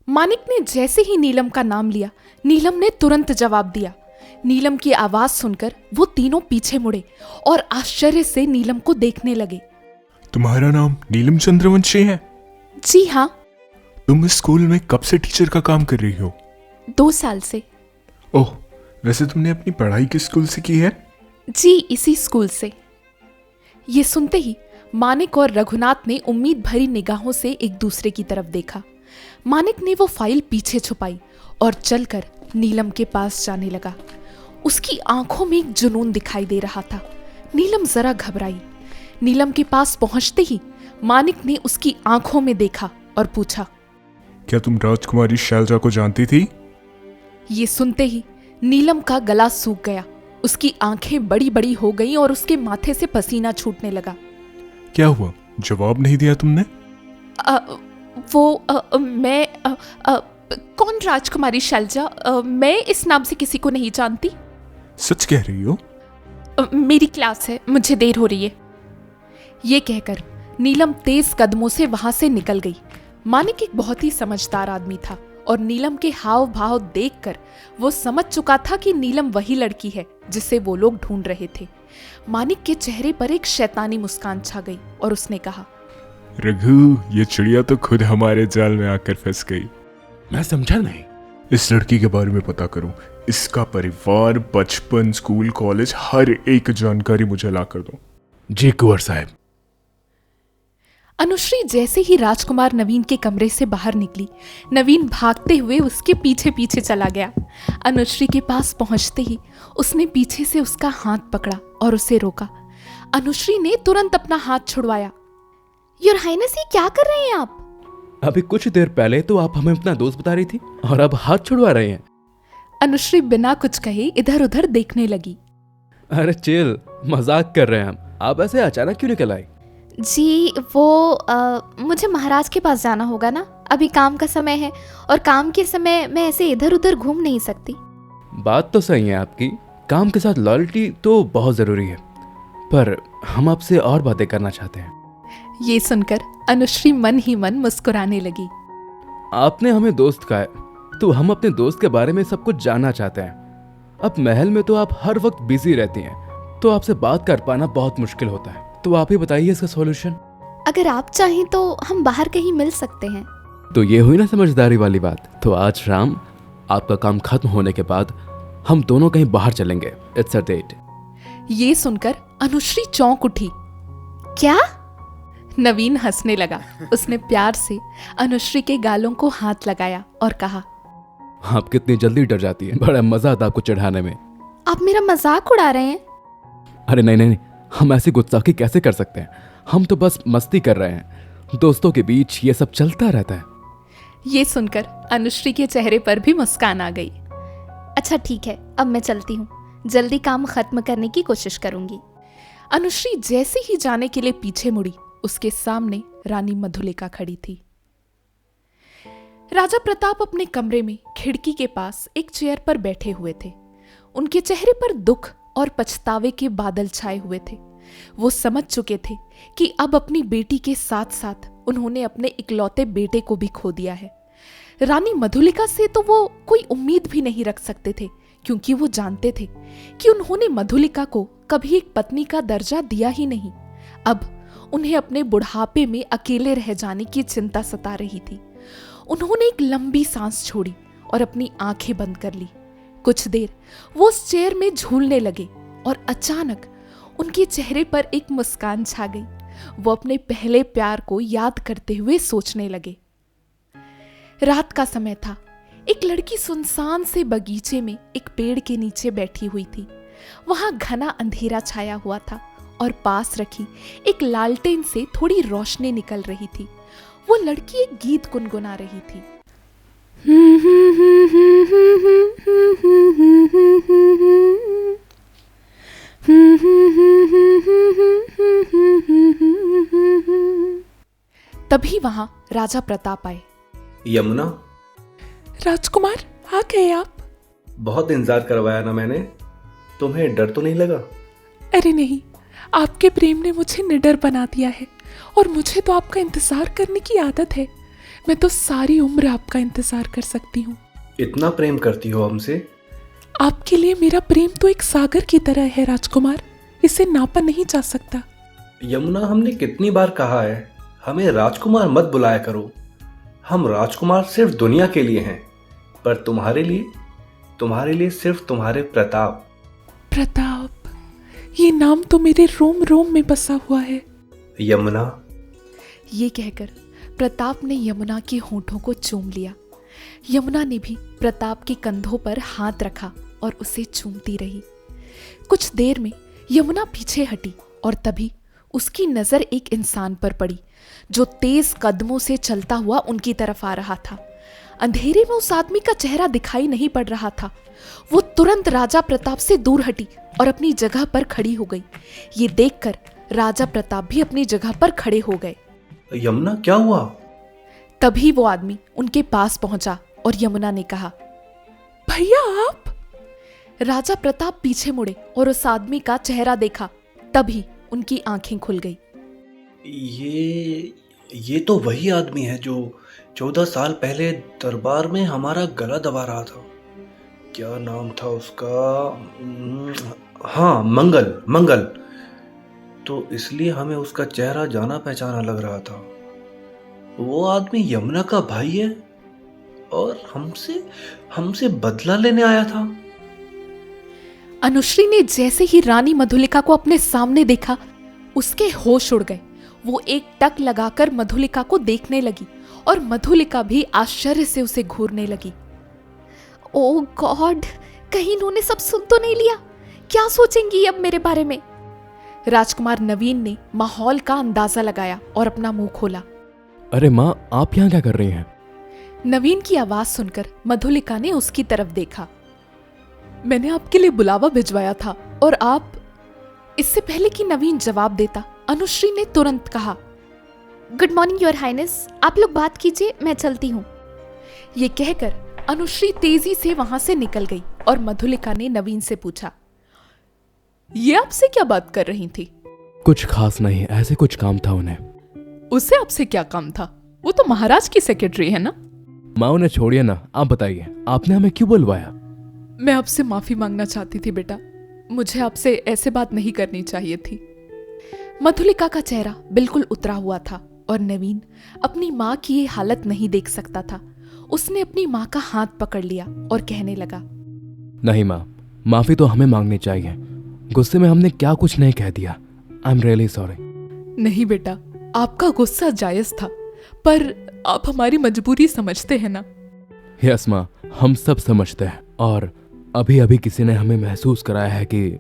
मानिक ने जैसे ही नीलम का नाम लिया, नीलम ने तुरंत जवाब दिया। नीलम की आवाज सुनकर वो तीनों पीछे मुड़े और आश्चर्य से नीलम को देखने लगे। तुम्हारा नाम नीलम चंद्रवंशी है? जी हाँ। तुम इस स्कूल में कब से टीचर का काम कर रही हो? 2 साल से। ओह, वैसे तुमने अपनी पढ़ाई किस स्कूल से की है? जी, इसी स्कूल से। ये सुनते ही मानिक और रघुनाथ ने उम्मीद भरी निगाहों से एक दूसरे की तरफ देखा। मानिक ने वो फाइल पीछे छुपाई और चलकर नीलम के पास जाने लगा। उसकी आंखों में एक जुनून दिखाई दे रहा था। नीलम जरा घबराई। नीलम के पास पहुंचते ही मानिक ने उसकी आंखों में देखा और पूछा, क्या तुम राजकुमारी शैलजा को जानती थी? ये सुनते ही नीलम का गला सूख गया। उसकी आंखें बड़ी बड़ी हो गईं और उसके माथे से पसीना छूटने लगा। क्या हुआ, जवाब नहीं दिया तुमने? मैं कौन राजकुमारी शैलजा? मैं इस नाम से किसी को नहीं जानती। सच कह रही हो? मेरी क्लास है, मुझे देर हो रही है। ये कहकर नीलम तेज कदमों से वहां से निकल गई। मानिक एक बहुत ही समझदार आदमी था और नीलम के हाव भाव देखकर वो समझ चुका था कि नीलम वही लड़की है जिसे वो लोग ढूंढ रहे थे। मानिक के चेहरे पर एक शैतानी मुस्कान छा गई और उसने कहा, रघु, ये चिड़िया तो खुद हमारे जाल में आकर फंस गई। मैं समझा नहीं। इस लड़की के बारे में पता करो। इसका परिवार, बचपन, स्कूल, कॉलेज, हर एक जानकारी मुझे ला कर दो। जी कुंवर साहब। अनुश्री जैसे ही राजकुमार नवीन के कमरे से बाहर निकली, नवीन भागते हुए उसके पीछे पीछे चला गया। अनुश्री के पास पहुंचते ही उसने पीछे से उसका हाथ पकड़ा और उसे रोका। अनुश्री ने तुरंत अपना हाथ छुड़वाया। योर हाइनेस, ये क्या कर रहे हैं आप? अभी कुछ देर पहले तो आप हमें अपना दोस्त बता रही थी और अब हाथ छुड़वा रहे हैं। अनुश्री बिना कुछ कहे इधर उधर देखने लगी। अरे चिल, मजाक कर रहे हैं हम। आप ऐसे अचानक क्यों निकल आई? जी वो मुझे महाराज के पास जाना होगा ना, अभी काम का समय है और काम के समय मैं ऐसे इधर उधर घूम नहीं सकती। बात तो सही है आपकी, काम के साथ लॉयल्टी तो बहुत जरूरी है, पर हम आपसे और बातें करना चाहते हैं। ये सुनकर अनुश्री मन ही मन मुस्कुराने लगी। आपने हमें दोस्त कहा है तो हम अपने दोस्त के बारे में सब कुछ जानना चाहते हैं। अब महल में तो आप हर वक्त बिजी रहती हैं, तो आपसे बात कर पाना बहुत मुश्किल होता है, तो आप ही बताइए इसका सॉल्यूशन। अगर आप चाहें तो हम बाहर कहीं मिल सकते हैं। तो ये हुई ना समझदारी वाली बात। तो आज शाम आपका काम खत्म होने के बाद हम दोनों कहीं बाहर चलेंगे। It's a date. ये सुनकर अनुश्री चौंक उठी। क्या? नवीन हंसने लगा। उसने प्यार से अनुश्री के गालों को हाथ लगाया और कहा, आप कितनी जल्दी डर जाती है, बड़ा मजा आता आपको चढ़ाने में। आप मेरा मजाक उड़ा रहे हैं? अरे नहीं नहीं, हम ऐसी गुस्ताखी कैसे कर सकते हैं? हम तो बस मस्ती कर रहे हैं, दोस्तों के बीच ये सब चलता रहता है। ये सुनकर अनुश्री के चेहरे पर भी मुस्कान आ गई। अच्छा ठीक है, अब मैं चलती हूँ, जल्दी काम खत्म करने की कोशिश करूंगी। अनुश्री जैसे ही जाने के लिए पीछे मुड़ी, उसके सामने रानी मधुलिका खड़ी थी। राजा प्रताप अपने कमरे में खिड़की के पास एक चेयर पर बैठे हुए थे। उनके चेहरे पर दुख और पछतावे के बादल छाए हुए थे। वो समझ चुके थे कि अब अपनी बेटी के साथ साथ उन्होंने अपने इकलौते बेटे को भी खो दिया है। रानी मधुलिका से तो वो कोई उम्मीद भी नहीं रख सकते थे, क्योंकि वो जानते थे कि उन्होंने मधुलिका को कभी एक पत्नी का दर्जा दिया ही नहीं। अब उन्हें अपने बुढ़ापे में अकेले रह जाने की चिंता सता रही थी। उन्होंने एक लंबी सांस छोड़ी और अपनी आंखें बंद कर ली। कुछ देर वो उस चेयर में झूलने लगे और अचानक उनके चेहरे पर एक मुस्कान छा गई। वो अपने पहले प्यार को याद करते हुए सोचने लगे। रात का समय था। एक लड़की सुनसान से बगीचे में एक पेड़ के नीचे बैठी हुई थी। वहां घना अंधेरा छाया हुआ था और पास रखी एक लालटेन से थोड़ी रोशनी निकल रही थी। वो लड़की एक गीत गुनगुना रही थी। तभी वहां राजा प्रताप आए। यमुना, राजकुमार, आ गए आप? बहुत इंतजार करवाया ना मैंने, तुम्हें डर तो नहीं लगा? अरे नहीं, आपके प्रेम ने मुझे निडर बना दिया है और मुझे तो आपका इंतजार करने की आदत है। मैं तो सारी उम्र आपका इंतजार कर सकती हूँ। इतना प्रेम करती हो हमसे? आपके लिए मेरा प्रेम तो एक सागर की तरह है राजकुमार, इसे नापा नहीं जा सकता। यमुना, हमने कितनी बार कहा है हमें राजकुमार मत बुलाया करो। हम राजकुमार सिर्फ दुनिया के लिए हैं, पर तुम्हारे लिए सिर्फ तुम्हारे प्रताप। प्रताप, ये नाम तो मेरे रोम रोम में बसा हुआ है। यमुना। ये कहकर प्रताप ने यमुना के होठों को चूम लिया। यमुना ने भी प्रताप के कंधों पर हाथ रखा और उसे चूमती रही। कुछ देर में यमुना पीछे हटी और तभी उसकी नजर एक इंसान पर पड़ी जो तेज कदमों से चलता हुआ उनकी तरफ आ रहा था। अंधेरे में उस आदमी का चेहरा दिखाई नहीं पड़ रहा था। वो तुरंत राजा प्रताप से दूर हटी और अपनी जगह पर खड़ी हो गई। ये देखकर राजा प्रताप भी अपनी जगह पर खड़े हो गए। यमुना, क्या हुआ? तभी वो आदमी उनके पास पहुंचा और यमुना ने कहा, भैया आप? राजा प्रताप पीछे मुड़े और उस आदमी का चेहरा देखा। तभी उनकी आंखें खुल गई। ये तो वही आदमी है जो 14 साल पहले दरबार में हमारा गला दबा रहा था। क्या नाम था उसका? हाँ, मंगल। तो इसलिए हमें उसका चेहरा जाना पहचाना लग रहा था। वो आदमी यमुना का भाई है और हमसे बदला लेने आया था। अनुश्री ने जैसे ही रानी मधुलिका को अपने सामने देखा, उसके होश उड़ गए। वो एक टक लगाकर मधुलिका को देखने लगी और मधुलिका भी आश्चर्य से उसे घूरने लगी। ओ गॉड, कहीं इन्होंने सब सुन तो नहीं लिया? क्या सोचेंगी अब मेरे बारे में? राजकुमार नवीन ने माहौल का अंदाजा लगाया और अपना मुंह खोला। अरे माँ, आप यहाँ क्या कर रही हैं? नवीन की आवाज सुनकर मधुलिका ने उसकी तरफ देखा। मैंने आपके लिए बुलावा भिजवाया था और आप। इससे पहले कि नवीन जवाब देता, अनुश्री ने तुरंत कहा, गुड मॉर्निंग योर हाइनेस, आप लोग बात कीजिए, मैं चलती हूँ। ये कहकर अनुश्री तेजी से वहां से निकल गई और मधुलिका ने नवीन से पूछा, ये आपसे क्या बात कर रही थी? कुछ खास नहीं, ऐसे कुछ काम था उन्हें। उसे आपसे क्या काम था? वो तो महाराज की सेक्रेटरी है ना? माँ, उन्हें छोड़िए ना, आप बताइए, आपने हमें क्यों बुलवाया? मैं आपसे माफी मांगना चाहती थी बेटा, मुझे आपसे ऐसे बात नहीं करनी चाहिए थी। मधुलिका का चेहरा बिल्कुल उतरा हुआ था और नवीन अपनी माँ की ये हालत नहीं देख सकता था। उसने अपनी माँ का हाथ पकड़ लिया और कहने लगा, नहीं माँ, माफी तो हमें मांगनी चाहिए। गुस्से में हमने क्या कुछ नहीं कह दिया। I am really sorry. नहीं बेटा, आपका गुस्सा जायज था, पर आप हमारी मजबूरी समझते हैं ना? यस माँ, हम सब समझते हैं और अभी अभी किसी ने हमें महसूस कराया है कि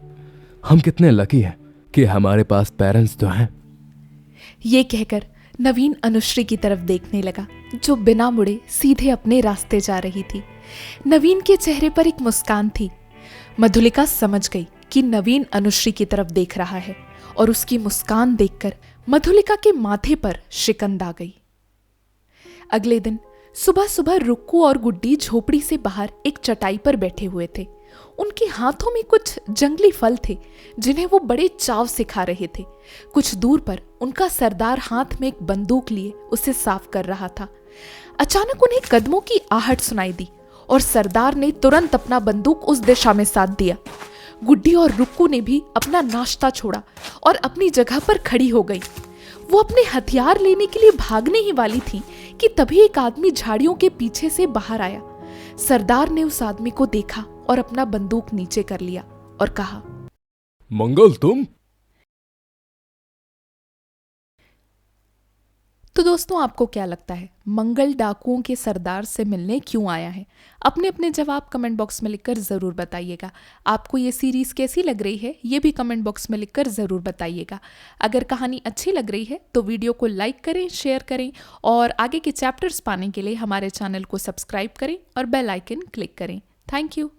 हम कितने लकी हैं कि हमारे पास पेरेंट्स तो हैं। ये कहकर नवीन अनुश्री की तरफ देखने लगा, जो बिना मुड़े सीधे अपने रास्ते जा रही थी। नवीन के चेहरे पर एक मुस्कान थी। मधुलिका समझ गई कि नवीन अनुश्री की तरफ देख रहा है और उसकी मुस्कान देखकर मधुलिका के माथे पर शिकंद आ गई। अगले दिन सुबह सुबह रुक्कू और गुड्डी झोपड़ी से बाहर एक चटाई पर बैठे हुए थे। उनके हाथों में कुछ जंगली फल थे जिन्हें वो बड़े चाव से खा रहे थे। कुछ दूर पर उनका सरदार हाथ में एक बंदूक लिए उसे साफ कर रहा था। अचानक उन्हें कदमों की आहट सुनाई दी और सरदार ने तुरंत अपना बंदूक उस दिशा में साध दिया। गुड्डी और रुक्कू ने भी अपना नाश्ता छोड़ा और अपनी जगह पर खड़ी हो गई। वो अपने हथियार लेने के लिए भागने ही वाली थी कि तभी एक आदमी झाड़ियों के पीछे से बाहर आया। सरदार ने उस आदमी को देखा और अपना बंदूक नीचे कर लिया और कहा, मंगल तुम? तो दोस्तों, आपको क्या लगता है मंगल डाकुओं के सरदार से मिलने क्यों आया है? अपने अपने जवाब कमेंट बॉक्स में लिखकर ज़रूर बताइएगा। आपको ये सीरीज़ कैसी लग रही है, ये भी कमेंट बॉक्स में लिखकर ज़रूर बताइएगा। अगर कहानी अच्छी लग रही है तो वीडियो को लाइक करें, शेयर करें और आगे के चैप्टर्स पाने के लिए हमारे चैनल को सब्सक्राइब करें और बेल आइकन क्लिक करें। Thank you.